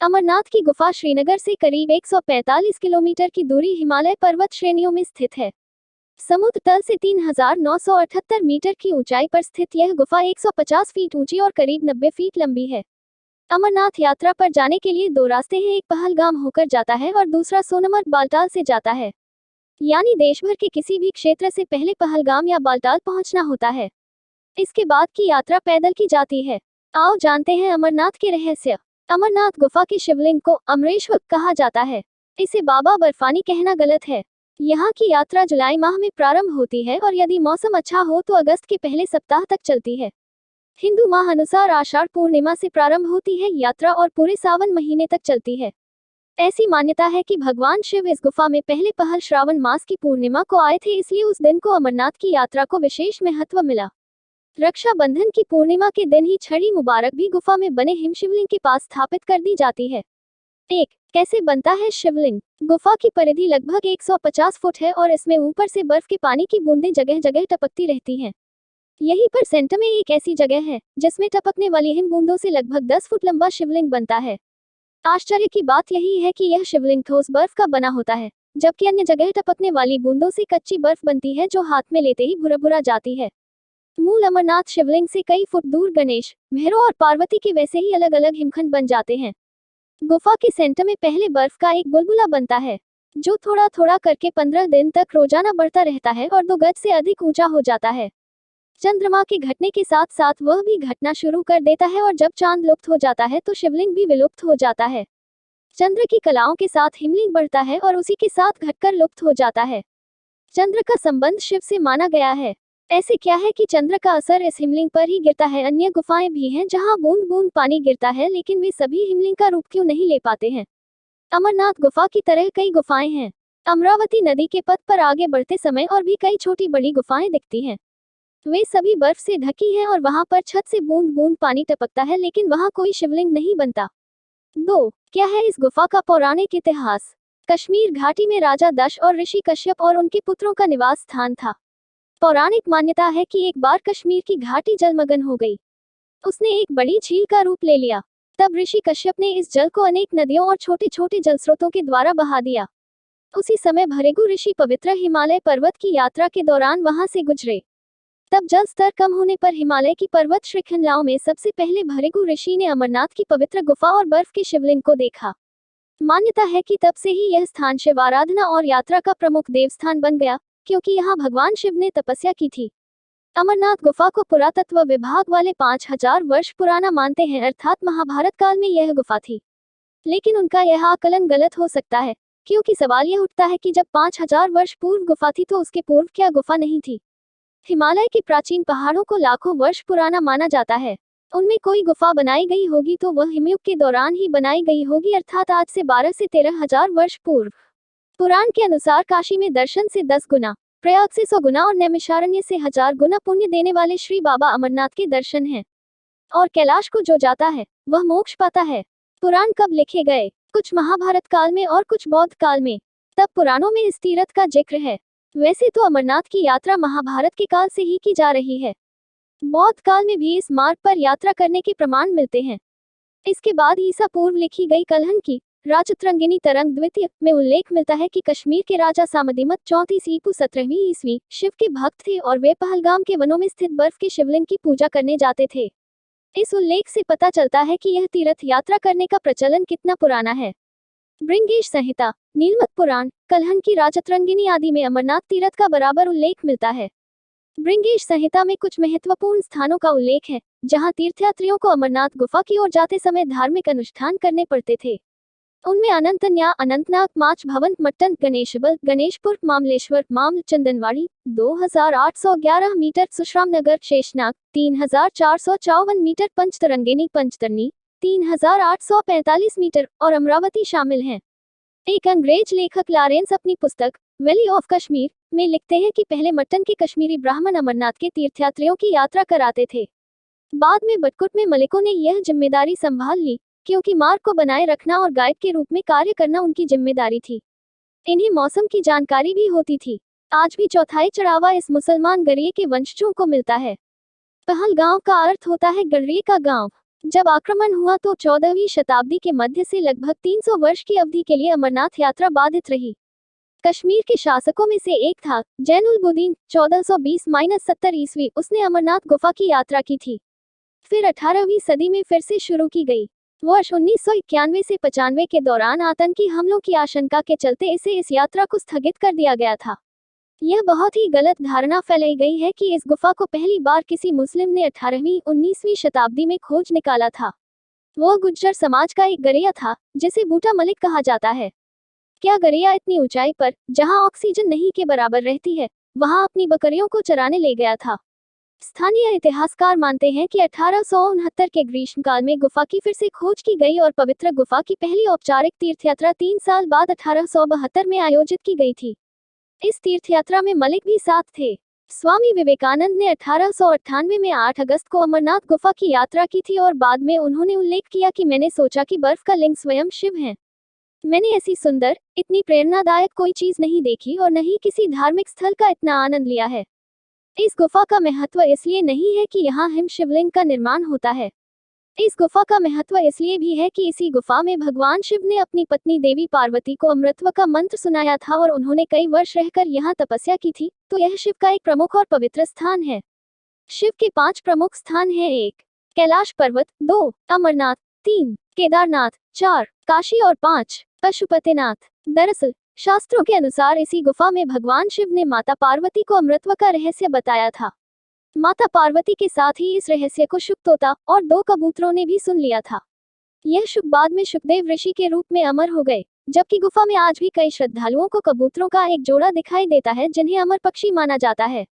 अमरनाथ की गुफा श्रीनगर से करीब 145 किलोमीटर की दूरी हिमालय पर्वत श्रेणियों में स्थित है। समुद्र तल से 3,978 मीटर की ऊंचाई पर स्थित यह गुफा 150 फीट ऊंची और करीब 90 फीट लंबी है। अमरनाथ यात्रा पर जाने के लिए दो रास्ते हैं, एक पहलगाम होकर जाता है और दूसरा सोनमर्ग बालटाल से जाता है। यानी देश भर के किसी भी क्षेत्र से पहले पहलगाम या बालटाल पहुंचना होता है। इसके बाद की यात्रा पैदल की जाती है। आओ जानते हैं अमरनाथ के रहस्य। अमरनाथ गुफा के शिवलिंग को अमरेश्वर कहा जाता है। इसे बाबा बर्फानी कहना गलत है। यहाँ की यात्रा जुलाई माह में प्रारंभ होती है और यदि मौसम अच्छा हो तो अगस्त के पहले सप्ताह तक चलती है। हिंदू माह अनुसार आषाढ़ पूर्णिमा से प्रारंभ होती है यात्रा और पूरे सावन महीने तक चलती है। ऐसी मान्यता है कि भगवान शिव इस गुफा में पहले पहल श्रावण मास की पूर्णिमा को आए थे, इसलिए उस दिन को अमरनाथ की यात्रा को विशेष महत्व मिला। रक्षाबंधन की पूर्णिमा के दिन ही छड़ी मुबारक भी गुफा में बने हिमशिवलिंग के पास स्थापित कर दी जाती है। 1. कैसे बनता है शिवलिंग? गुफा की परिधि लगभग 150 फुट है और इसमें ऊपर से बर्फ के पानी की बूंदें जगह जगह टपकती रहती हैं। यहीं पर सेंटर में एक ऐसी जगह है जिसमें टपकने वाली हिम बूंदों से लगभग 10 फुट लंबा शिवलिंग बनता है। आश्चर्य की बात यही है कि यह शिवलिंग ठोस बर्फ का बना होता है, जबकि अन्य जगह टपकने वाली बूंदों से कच्ची बर्फ बनती है जो हाथ में लेते ही भुरभुरा जाती है। मूल अमरनाथ शिवलिंग से कई फुट दूर गणेश, भैरव और पार्वती के वैसे ही अलग अलग हिमखंड बन जाते हैं। गुफा के सेंटर में पहले बर्फ का एक बुलबुला बनता है जो थोड़ा थोड़ा करके 15 दिन तक रोजाना बढ़ता रहता है और 2 गज से अधिक ऊंचा हो जाता है। चंद्रमा के घटने के साथ साथ वह भी घटना शुरू कर देता है और जब चांद लुप्त हो जाता है तो शिवलिंग भी विलुप्त हो जाता है। चंद्र की कलाओं के साथ हिमलिंग बढ़ता है और उसी के साथ घटकर लुप्त हो जाता है। चंद्र का संबंध शिव से माना गया है। ऐसे क्या है कि चंद्र का असर इस हिमलिंग पर ही गिरता है। अन्य गुफाएं भी हैं जहां बूंद बूंद पानी गिरता है, लेकिन वे सभी हिमलिंग का रूप क्यों नहीं ले पाते हैं? अमरनाथ गुफा की तरह कई गुफाएं हैं। अमरावती नदी के पथ पर आगे बढ़ते समय और भी कई छोटी बड़ी गुफाएं दिखती हैं। वे सभी बर्फ से ढकी हैं और वहां पर छत से बूंद बूंद पानी टपकता है, लेकिन वहां कोई शिवलिंग नहीं बनता। 2. क्या है इस गुफा का पौराणिक इतिहास? कश्मीर घाटी में राजा दक्ष और ऋषि कश्यप और उनके पुत्रों का निवास स्थान था। पौराणिक मान्यता है कि एक बार कश्मीर की घाटी जलमग्न हो गई। उसने एक बड़ी झील का रूप ले लिया। तब ऋषि कश्यप ने इस जल को अनेक नदियों और छोटे छोटे जलस्रोतों के द्वारा बहा दिया। उसी समय भृगु ऋषि पवित्र हिमालय पर्वत की यात्रा के दौरान वहां से गुजरे। तब जल स्तर कम होने पर हिमालय की पर्वत श्रृंखलाओं में सबसे पहले भृगु ऋषि ने अमरनाथ की पवित्र गुफा और बर्फ के शिवलिंग को देखा। मान्यता है कि तब से ही यह स्थान शिव आराधना और यात्रा का प्रमुख देवस्थान बन गया, क्योंकि यहाँ भगवान शिव ने तपस्या की थी। अमरनाथ गुफा को पुरातत्व विभाग वाले 5000 वर्ष पुराना मानते हैं, अर्थात महाभारत काल में यह गुफा थी। लेकिन उनका यह आकलन गलत हो सकता है, क्योंकि सवाल यह उठता है कि जब 5000 वर्ष पूर्व गुफा थी तो उसके पूर्व क्या गुफा नहीं थी? हिमालय के प्राचीन पहाड़ों को लाखों वर्ष पुराना माना जाता है। उनमें कोई गुफा बनाई गई होगी तो वह हिमयुग के दौरान ही बनाई गई होगी, अर्थात आज से 12 से 13,000 वर्ष पूर्व। पुराण के अनुसार काशी में दर्शन से 10 गुना, प्रयाग से 100 गुना और नैमिषारण्य से 1000 गुना पुण्य देने वाले श्री बाबा अमरनाथ के दर्शन हैं। और कैलाश को जो जाता है वह मोक्ष पाता है। पुराण कब लिखे गए? कुछ महाभारत काल में और कुछ बौद्ध काल में। तब पुराणों में इस तीर्थ का जिक्र है। वैसे तो अमरनाथ की यात्रा महाभारत के काल से ही की जा रही है। बौद्ध काल में भी इस मार्ग पर यात्रा करने के प्रमाण मिलते हैं। इसके बाद ईसा पूर्व लिखी गई कलहन की राजतरंगिनी तरंग द्वितीय में उल्लेख मिलता है कि कश्मीर के राजा सामदिमत 34 ईपू 17वीं ईस्वी शिव के भक्त थे और वे पहलगाम के वनों में स्थित बर्फ के शिवलिंग की पूजा करने जाते थे। इस उल्लेख से पता चलता है कि यह तीर्थ यात्रा करने का प्रचलन कितना पुराना है। भृंगेश संहिता, नीलमत पुराण, कलहन की राजतरंगिनी आदि में अमरनाथ तीर्थ का बराबर उल्लेख मिलता है। भृंगेश संहिता में कुछ महत्वपूर्ण स्थानों का उल्लेख है जहां तीर्थयात्रियों को अमरनाथ गुफा की ओर जाते समय धार्मिक अनुष्ठान करने पड़ते थे। उनमें अनंतन्या, अनंतनाग, माच भवन, मट्टन, गणेशबल, गणेशपुर, मामलेश्वर, मामल, चंदनवाड़ी 2811 मीटर, सुश्राम नगर, शेषनाग 3454 मीटर, पंचतरंगिनी पंचतरनी 3845 मीटर और अमरावती शामिल हैं। एक अंग्रेज लेखक लॉरेंस अपनी पुस्तक वैली ऑफ कश्मीर में लिखते हैं कि पहले मट्टन के कश्मीरी ब्राह्मण अमरनाथ के तीर्थयात्रियों की यात्रा कराते थे। बाद में बटकुट में मलिकों ने यह जिम्मेदारी संभाल ली, क्योंकि मार्ग को बनाए रखना और गाइड के रूप में कार्य करना उनकी जिम्मेदारी थी। इन्हें मौसम की जानकारी भी होती थी। आज भी चौथाई चढ़ावा इस मुसलमान गरीये के वंशजों को मिलता है। पहलगांव का अर्थ होता है गर्रिये का गांव। जब आक्रमण हुआ तो 14वीं शताब्दी के मध्य से लगभग 300 वर्ष की अवधि के लिए अमरनाथ यात्रा बाधित रही। कश्मीर के शासकों में से एक था जैनुलबुद्दीन 1420-70 ईस्वी। उसने अमरनाथ गुफा की यात्रा की थी। फिर 18वीं सदी में फिर से शुरू की गई। वर्ष 1991 से 95 के दौरान आतंकी हमलों की आशंका के चलते इस यात्रा को स्थगित कर दिया गया था। यह बहुत ही गलत धारणा फैलाई गई है कि इस गुफा को पहली बार किसी मुस्लिम ने 18वीं-19वीं शताब्दी में खोज निकाला था। वो गुज्जर समाज का एक गरिया था जिसे बूटा मलिक कहा जाता है। क्या गरिया इतनी ऊंचाई पर, जहां ऑक्सीजन नहीं के बराबर रहती है, वहां अपनी बकरियों को चराने ले गया था? स्थानीय इतिहासकार मानते हैं कि 1869 के ग्रीष्मकाल में गुफा की फिर से खोज की गई और पवित्र गुफा की पहली औपचारिक तीर्थयात्रा 3 साल बाद 1872 में आयोजित की गई थी। इस तीर्थयात्रा में मलिक भी साथ थे। स्वामी विवेकानंद ने 1898 में 8 अगस्त को अमरनाथ गुफा की यात्रा की थी और बाद में उन्होंने उल्लेख किया कि मैंने सोचा कि बर्फ का लिंग स्वयं शिव है। मैंने ऐसी सुंदर, इतनी प्रेरणादायक कोई चीज नहीं देखी और न ही किसी धार्मिक स्थल का इतना आनंद लिया है। इस गुफा का महत्व इसलिए नहीं है कि यहाँ हिम शिवलिंग का निर्माण होता है। इस गुफा का महत्व इसलिए भी है कि इसी गुफा में भगवान शिव ने अपनी पत्नी देवी पार्वती को अमृतत्व का मंत्र सुनाया था और उन्होंने कई वर्ष रहकर यहाँ तपस्या की थी, तो यह शिव का एक प्रमुख और पवित्र स्थान है। शिव के 5 प्रमुख स्थान हैं। 1 कैलाश पर्वत, 2 अमरनाथ, 3 केदारनाथ, 4 काशी और 5 पशुपतिनाथ। दरअसल शास्त्रों के अनुसार इसी गुफा में भगवान शिव ने माता पार्वती को अमृतत्व का रहस्य बताया था। माता पार्वती के साथ ही इस रहस्य को शुक तोता और 2 कबूतरों ने भी सुन लिया था। यह शुक बाद में शुकदेव ऋषि के रूप में अमर हो गए, जबकि गुफा में आज भी कई श्रद्धालुओं को कबूतरों का एक जोड़ा दिखाई देता है जिन्हें अमर पक्षी माना जाता है।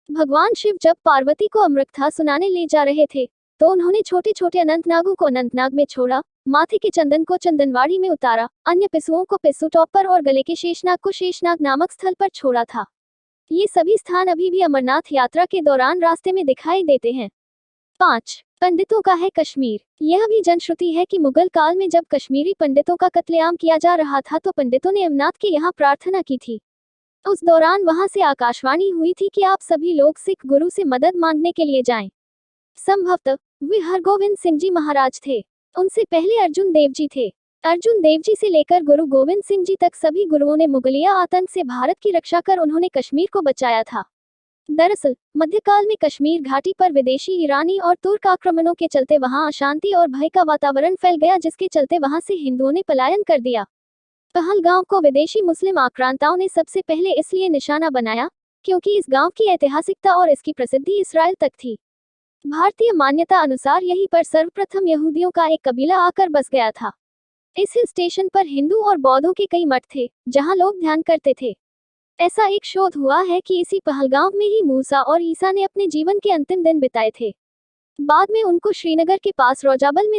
भगवान शिव जब पार्वती को अमृतथा सुनाने ले जा रहे थे तो उन्होंने छोटे छोटे अनंतनागों को अनंतनाग में छोड़ा, माथे के चंदन को चंदनवाड़ी में उतारा, अन्य पिसुओं को पिस्सू टॉप पर और गले के शेषनाग को शेषनाग नामक स्थल पर छोड़ा था। ये सभी स्थान अभी भी अमरनाथ यात्रा के दौरान रास्ते में दिखाई देते हैं। 5 पंडितों का है कश्मीर। यह भी जनश्रुति है कि मुगल काल में जब कश्मीरी पंडितों का कत्लेआम किया जा रहा था तो पंडितों ने अमरनाथ के यहाँ प्रार्थना की थी। उस दौरान वहां से आकाशवाणी हुई थी कि आप सभी लोग सिख गुरु से मदद मांगने के लिए जाएं। संभवतः वे हरगोविंद सिंह जी महाराज थे। उनसे पहले अर्जुन देव जी थे। अर्जुन देव जी से लेकर गुरु गोविंद सिंह जी तक सभी गुरुओं ने मुगलिया आतंक से भारत की रक्षा कर उन्होंने कश्मीर को बचाया था। दरअसल मध्यकाल में कश्मीर घाटी पर विदेशी, ईरानी और तुर्क आक्रमणों के चलते वहां अशांति और भय का वातावरण फैल गया, जिसके चलते वहां से हिंदुओं ने पलायन कर दिया। पहलगांव को विदेशी मुस्लिम आक्रांताओं ने सबसे पहले इसलिए निशाना बनाया क्योंकि इस गांव की ऐतिहासिकता और इसकी प्रसिद्धि इसराइल तक थी। भारतीय मान्यता अनुसार यहीं पर सर्वप्रथम यहूदियों का एक कबीला आकर बस गया था। इस हिल स्टेशन पर हिंदू और बौद्धों के कई मठ थे जहां लोग ध्यान करते थे। ऐसा एक शोध हुआ है कि इसी पहलगांव में ही मूसा और ईसा ने अपने जीवन के अंतिम दिन बिताए थे। बाद में उनको श्रीनगर के पास रोजाबल में